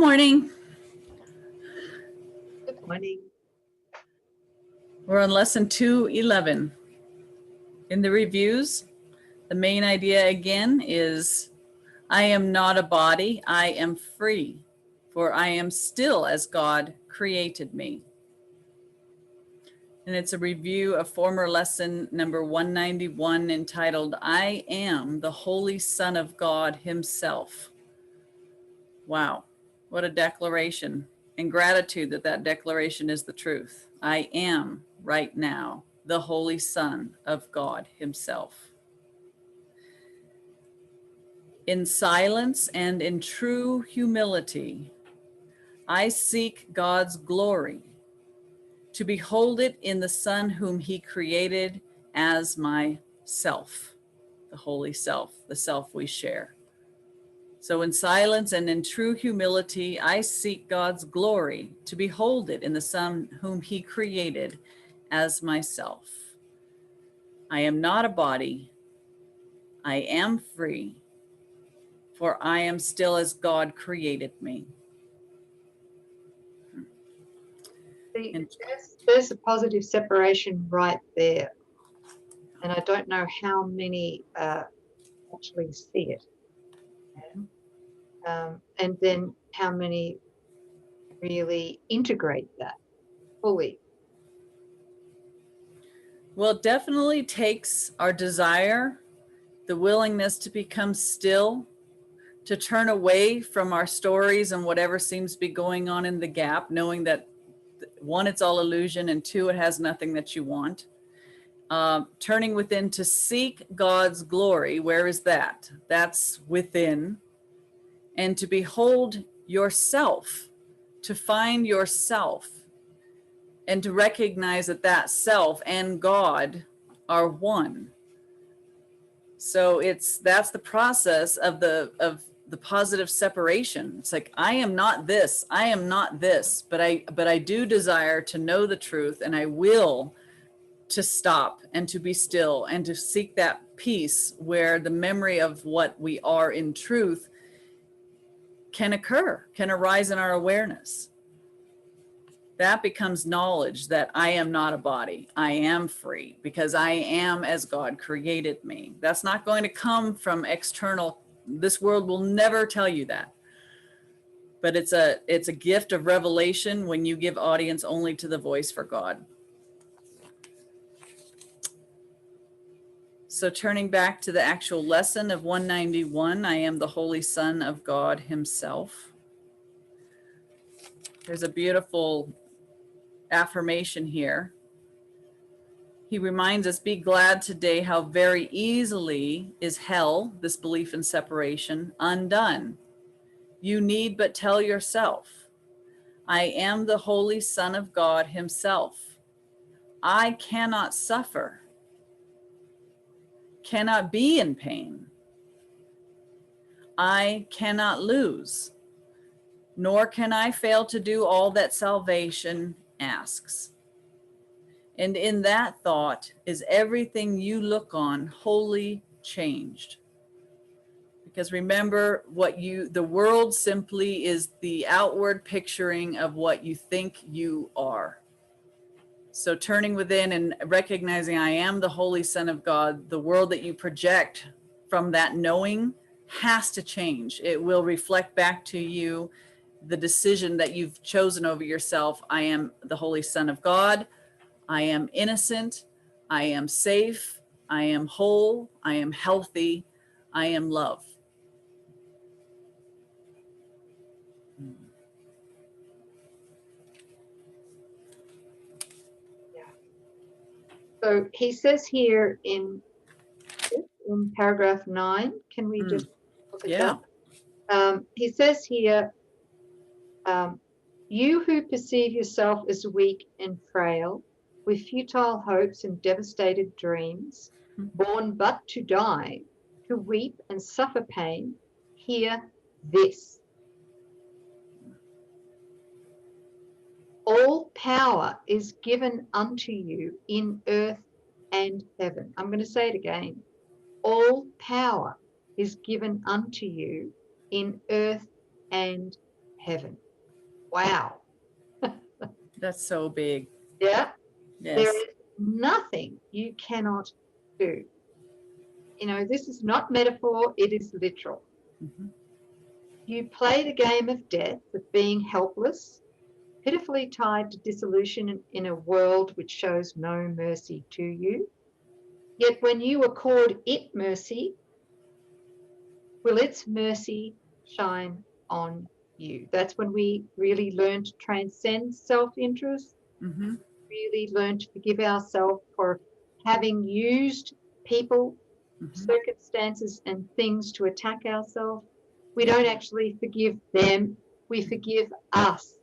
morning. Good morning. We're on lesson 211. In the reviews, the main idea again is, I am not a body, I am free, for I am still as God created me. And it's a review of former lesson number 191 entitled, I am the Holy Son of God Himself. Wow, what a declaration, and gratitude that that declaration is the truth. I am right now the Holy Son of God Himself. In silence and in true humility, I seek God's glory, to behold it in the Son whom He created as myself, the Holy Self, the self we share. So in silence and in true humility, I seek God's glory, to behold it in the Son whom He created as myself. I am not a body, I am free, for I am still as God created me. See, there's a positive separation right there. And I don't know how many actually see it. And then how many really integrate that fully. Well, it definitely takes our desire, the willingness to become still, to turn away from our stories and whatever seems to be going on in the gap, knowing that one, it's all illusion, and two, it has nothing that you want. Turning within to seek God's glory. Where is that? That's within. And to behold yourself, to find yourself, and to recognize that that self and God are one. So that's the process of the positive separation. It's like, I am not this, I am not this, but I do desire to know the truth, and I will to stop and to be still and to seek that peace where the memory of what we are in truth can occur, can arise in our awareness. That becomes knowledge that I am not a body. I am free because I am as God created me. That's not going to come from external. This world will never tell you that. But it's a gift of revelation when you give audience only to the voice for God. So turning back to the actual lesson of 191, I am the Holy Son of God Himself. There's a beautiful affirmation here. He reminds us, be glad today how very easily is hell, this belief in separation, undone. You need but tell yourself, I am the Holy Son of God Himself. I cannot suffer, cannot be in pain. I cannot lose, nor can I fail to do all that salvation asks. And in that thought is everything you look on wholly changed. Because remember, the world simply is the outward picturing of what you think you are. So turning within and recognizing I am the Holy Son of God, the world that you project from that knowing has to change. It will reflect back to you the decision that you've chosen over yourself. I am the Holy Son of God. I am innocent. I am safe. I am whole. I am healthy. I am love. So he says here in paragraph 9, can we just look at that? He says here, you who perceive yourself as weak and frail, with futile hopes and devastated dreams, born but to die, to weep and suffer pain, hear this. All power is given unto you in earth and heaven. I'm going to say it again. All power is given unto you in earth and heaven. Wow. That's so big. Yeah. Yes. There is nothing you cannot do. You know, this is not metaphor, it is literal. Mhm. You play the game of death, of being helpless, pitifully tied to dissolution in a world which shows no mercy to you. Yet when you accord it mercy, will its mercy shine on you? That's when we really learn to transcend self-interest, Mhm. really learn to forgive ourselves for having used people, Mhm. circumstances, and things to attack ourselves. We don't actually forgive them, we forgive us,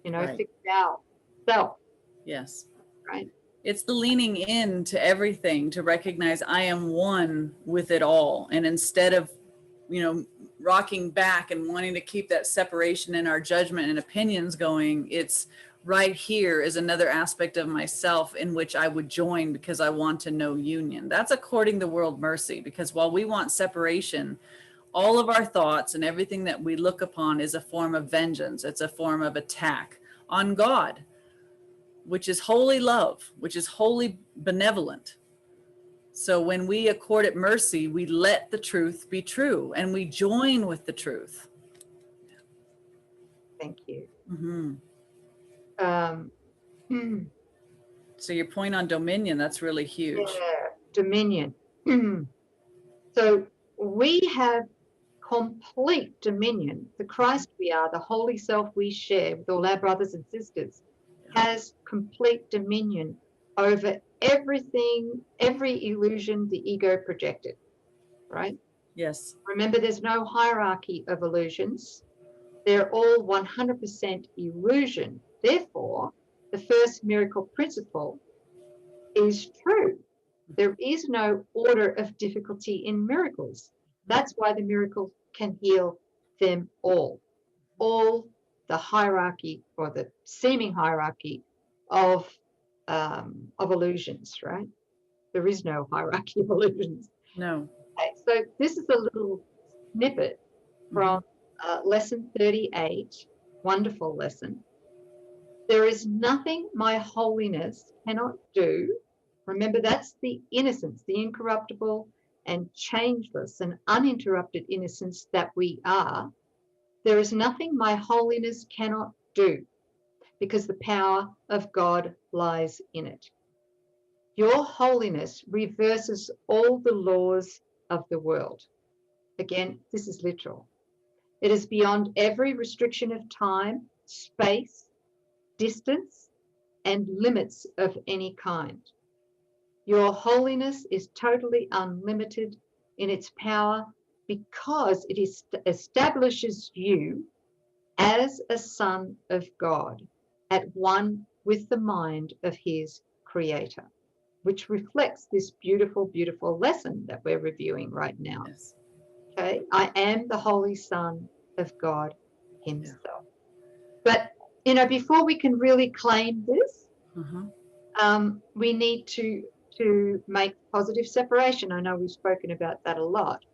you know, Right. forgive ourselves, Yes. right? It's the leaning in to everything to recognize I am one with it all. And instead of, rocking back and wanting to keep that separation in our judgment and opinions going, it's right here is another aspect of myself in which I would join because I want to know union. That's according to world mercy, because while we want separation, all of our thoughts and everything that we look upon is a form of vengeance. It's a form of attack on God, which is holy love, which is wholly benevolent. So when we accord it mercy, we let the truth be true and we join with the truth. Thank you. Mm-hmm. Hmm. So your point on dominion, that's really huge. Yeah, dominion. So we have complete dominion. The Christ we are, the holy self we share with all our brothers and sisters, has complete dominion over everything, every illusion the ego projected, right? Yes. Remember, there's no hierarchy of illusions. They're all 100% illusion. Therefore, the first miracle principle is true. There is no order of difficulty in miracles. That's why the miracle can heal them all. All the hierarchy, or the seeming hierarchy of illusions, right? There is no hierarchy of illusions. No. Okay, so this is a little snippet from lesson 38, wonderful lesson. There is nothing my holiness cannot do. Remember, that's the innocence, the incorruptible and changeless and uninterrupted innocence that we are. There is nothing my holiness cannot do, because the power of God lies in it. Your holiness reverses all the laws of the world. Again, this is literal. It is beyond every restriction of time, space, distance, and limits of any kind. Your holiness is totally unlimited in its power, because it establishes you as a son of God, at one with the mind of his creator, which reflects this beautiful, beautiful lesson that we're reviewing right now. Yes. Okay, I am the Holy Son of God himself. But, before we can really claim this, we need to make positive separation. I know we've spoken about that a lot,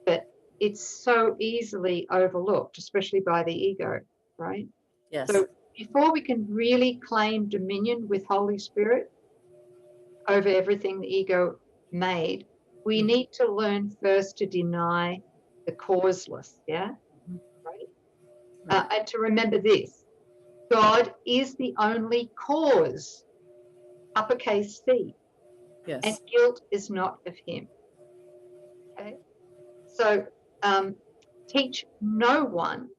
but it's so easily overlooked, especially by the ego, right? Yes. So before we can really claim dominion with Holy Spirit over everything the ego made, we need to learn first to deny the causeless, yeah? Right? And to remember this, God is the only cause, uppercase C, and Yes. guilt is not of him. Okay? So teach no one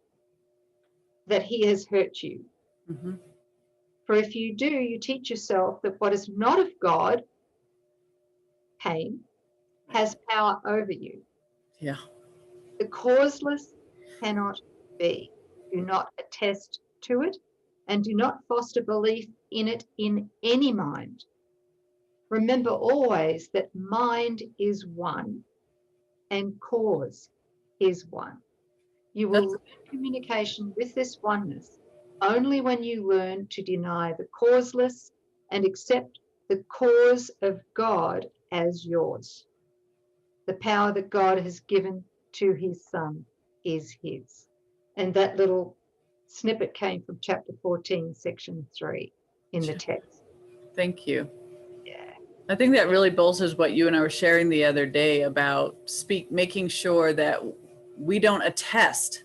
that he has hurt you. Mm-hmm. For if you do, you teach yourself that what is not of God, pain, has power over you. Yeah. The causeless cannot be. Do not attest to it, and do not foster belief in it in any mind. Remember always that mind is one and cause is one. You will learn communication with this oneness only when you learn to deny the causeless and accept the cause of God as yours. The power that God has given to his Son is his. And that little snippet came from chapter 14, section 3 in the text. Thank you. Yeah. I think that really bolsters what you and I were sharing the other day about making sure that we don't attest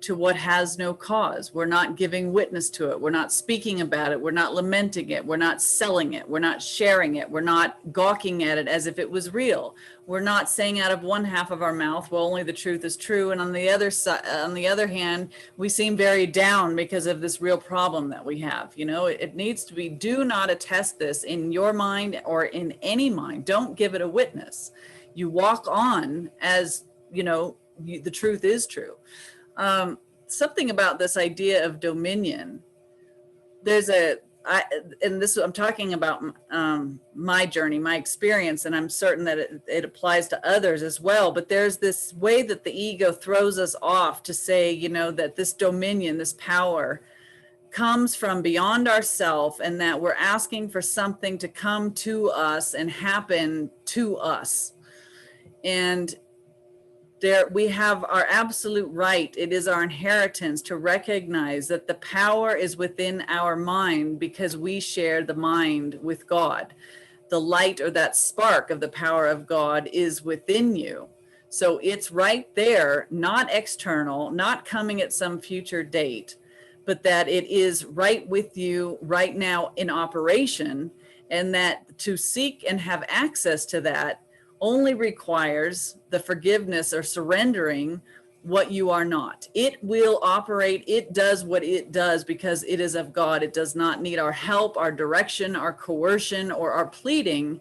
to what has no cause. We're not giving witness to it. We're not speaking about it. We're not lamenting it. We're not selling it. We're not sharing it. We're not gawking at it as if it was real. We're not saying out of one half of our mouth, well, only the truth is true. And on the other side, on the other hand, we seem very down because of this real problem that we have. You know, it needs to be, do not attest this in your mind or in any mind. Don't give it a witness. You walk on as, you know, the truth is true. Something about this idea of dominion. I'm talking about my journey, my experience, and I'm certain that it applies to others as well. But there's this way that the ego throws us off to say, you know, that this dominion, this power comes from beyond ourself, and that we're asking for something to come to us and happen to us. And there we have our absolute right. It is our inheritance to recognize that the power is within our mind because we share the mind with God. The light, or that spark of the power of God, is within you. So it's right there, not external, not coming at some future date, but that it is right with you right now in operation, and that to seek and have access to that only requires the forgiveness or surrendering what you are not. It will operate. It does what it does because it is of God. It does not need our help, our direction, our coercion, or our pleading.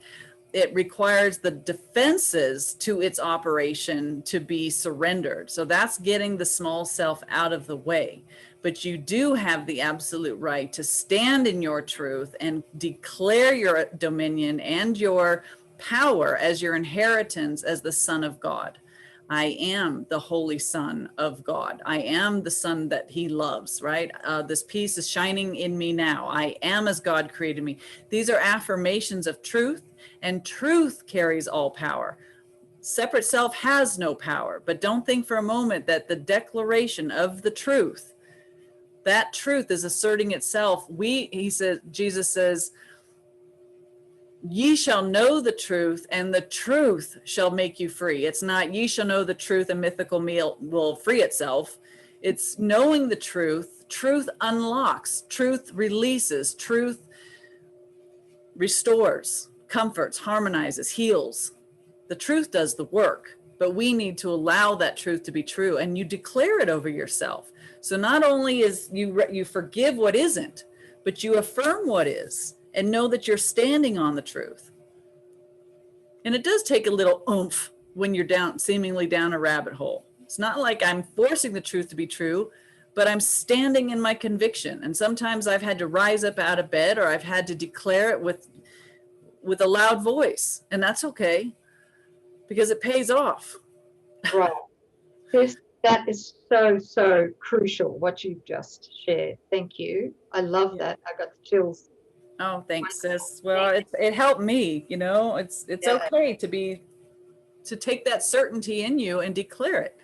It requires the defenses to its operation to be surrendered. So that's getting the small self out of the way. But you do have the absolute right to stand in your truth and declare your dominion and your power as your inheritance as the Son of God. I am the Holy Son of God. I am the Son that He loves, right? This peace is shining in me now. I am as God created me. These are affirmations of truth, and truth carries all power. Separate self has no power, but don't think for a moment that the declaration of the truth, that truth is asserting itself. Jesus says, ye shall know the truth, and the truth shall make you free. It's not ye shall know the truth and mythical meal will free itself. It's knowing the truth. Truth unlocks, truth releases, truth restores, comforts, harmonizes, heals. The truth does the work, but we need to allow that truth to be true, and you declare it over yourself. So not only is you forgive what isn't, but you affirm what is, and know that you're standing on the truth. And it does take a little oomph when you're seemingly down a rabbit hole. It's not like I'm forcing the truth to be true, but I'm standing in my conviction. And sometimes I've had to rise up out of bed, or I've had to declare it with a loud voice. And that's okay, because it pays off. Right. That is so crucial, what you've just shared. Thank you. I love that. I got the chills. Oh, thanks, sis. Well, it helped me, you know. It's okay to take that certainty in you and declare it.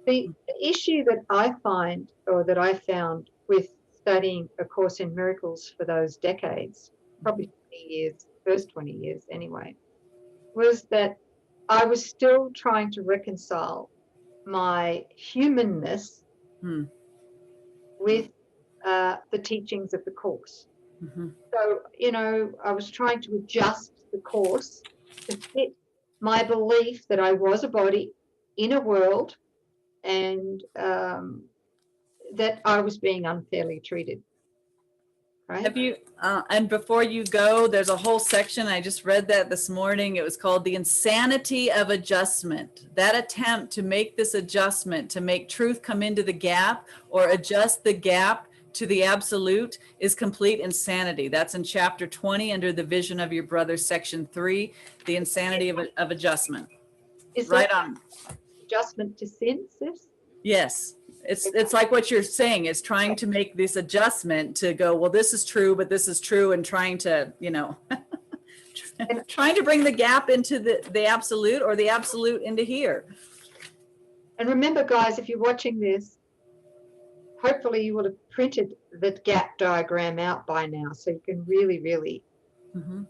The issue that I find, or that I found with studying A Course in Miracles for those decades, probably 20 years, first 20 years anyway, was that I was still trying to reconcile my humanness with the teachings of the Course. Mm-hmm. So, you know, I was trying to adjust the Course to fit my belief that I was a body in a world, and that I was being unfairly treated. Right? Have you, and before you go, there's a whole section, I just read that this morning. It was called The Insanity of Adjustment. That attempt to make this adjustment, to make truth come into the gap or adjust the gap to the absolute, is complete insanity. That's in chapter 20 under the Vision of Your Brother, section 3, The Insanity of Adjustment. Is right that on. Adjustment to sin, sis? Yes. It's like what you're saying, is trying to make this adjustment to go, well, this is true, but this is true, and trying to, you know, trying to bring the gap into the absolute, or the absolute into here. And remember, guys, if you're watching this, hopefully you will have printed the gap diagram out by now, so you can really, really Mhm.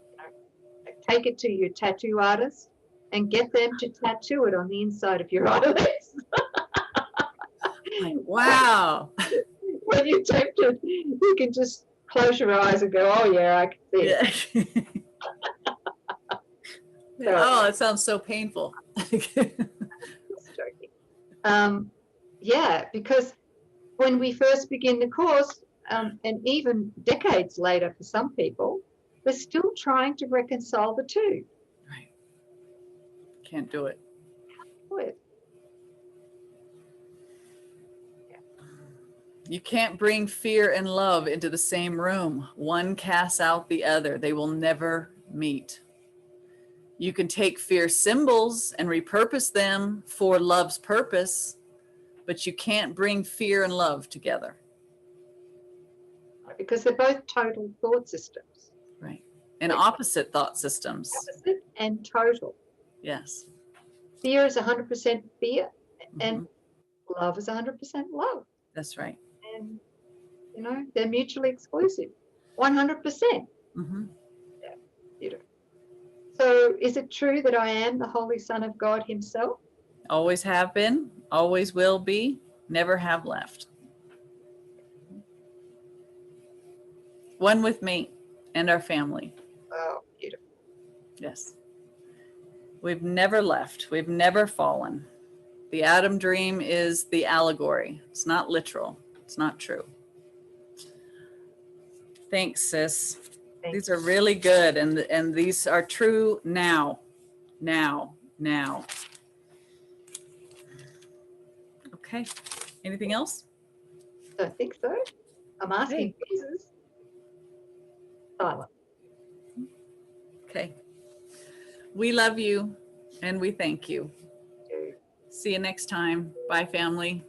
take it to your tattoo artist and get them to tattoo it on the inside of your eyelids. Like, wow. When you're tempted, you can just close your eyes and go, oh yeah, I can see it. Yeah. Oh, it sounds so painful. Just joking. Yeah, because when we first begin the course, and even decades later for some people, they're still trying to reconcile the two. Right. Can't do it. You can't bring fear and love into the same room. One casts out the other. They will never meet. You can take fear symbols and repurpose them for love's purpose, but you can't bring fear and love together. Because they're both total thought systems. Right. And opposite thought systems. Opposite and total. Yes. Fear is 100% fear, and love is 100% love. That's right. And, you know, they're mutually exclusive. 100%. Mm-hmm. Yeah, beautiful. So is it true that I am the Holy Son of God himself? Always have been, always will be, never have left. One with me and our family. Oh, beautiful. Yes. We've never left. We've never fallen. The Adam dream is the allegory. It's not literal. It's not true. Thanks, sis. Thanks. These are really good, and these are true now. Okay. Anything else? I think so. I'm asking Jesus. Silent. Okay. We love you and we thank you. See you next time. Bye, family.